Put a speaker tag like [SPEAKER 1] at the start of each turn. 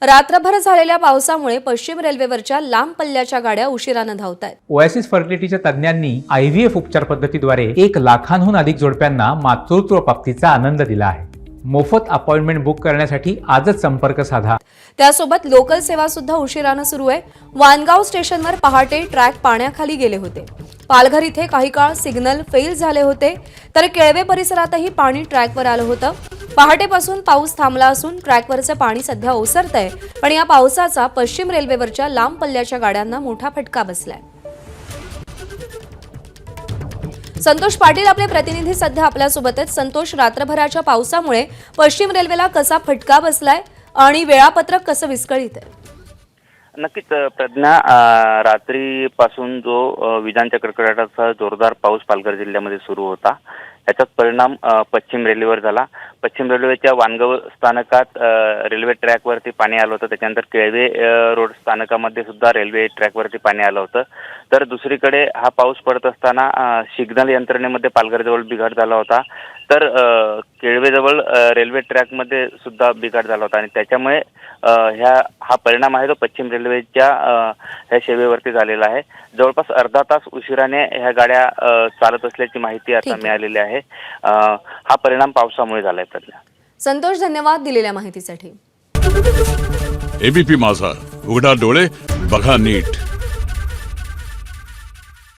[SPEAKER 1] रात्रभर झालेल्या पावसामुळे पश्चिम रेल्वेवरच्या लांब पल्ल्याच्या गाड्या उशिरानं धावतायत।
[SPEAKER 2] ओएसिस फर्टिलिटीच्या तज्ज्ञांनी IVF उपचार पद्धतीद्वारे 1 लाखांहून अधिक जोडप्यांना मातृत्व प्राप्तीचा आनंद दिला आहे। मोफत अपॉइंटमेंट बुक करण्यासाठी आजच संपर्क साधा।
[SPEAKER 1] त्यासोबत लोकल सेवा सुद्धा उशिरानं सुरू आहे। वानगाव स्टेशनवर पहाटे ट्रॅक पाण्याखाली गेले होते। पालघर इथे काही काळ सिग्नल फेल झाले होते, तर केळवे परिसरातही पाणी ट्रॅकवर आलं होतं। पहाटेपासून पाऊस थांबला असून ट्रॅकवरचं पाणी सध्या ओसरतंय, पण या पावसाचा पश्चिम रेल्वेवरच्या लांब पल्ल्याच्या गाड्यांना मोठा फटका बसलाय। संतोष पाटील आपले प्रतिनिधी सध्या आपल्यासोबत आहेत। संतोष, रात्रभराच्या पावसामुळे पश्चिम रेल्वेला कसा फटका बसलाय आणि वेळापत्रक कसं विस्कळीत आहे?
[SPEAKER 3] नक्कीच प्रज्ञा, रात्रीपासून जो विजांच्या कडकडाटाचा जोरदार पाऊस पालघर जिल्ह्यामध्ये सुरू होता, याचाच परिणाम पश्चिम रेल्वेवर झाला। पश्चिम रेल्वेच्या वानगाव स्थानकात रेल्वे ट्रॅकवरती पाणी आलं होतं। त्याच्यानंतर केळवे रोड स्थानकामध्ये सुद्धा रेल्वे ट्रॅकवरती पाणी आलं होतं। तर दुसरीकडे हा पाऊस पडत असताना सिग्नल यंत्रणेमध्ये पालघरजवळ बिघाड झाला होता। तर केळवेजवळ रेल्वे ट्रॅकमध्ये सुद्धा बिघाड झाला होता आणि त्याच्यामुळे हा परिणाम आहे तो पश्चिम रेल्वेच्या ह्या सेवेवरती झालेला आहे। जवळपास अर्धा तास उशिराने ह्या गाड्या चालत असल्याची माहिती आता मिळालेली आहे। हा परिणाम पावसामुळे झालाय प्रज्ञा।
[SPEAKER 1] संतोष, धन्यवाद दिलेल्या माहितीसाठी।
[SPEAKER 4] एबीपी माझा, उघडा डोळे बघा नीट।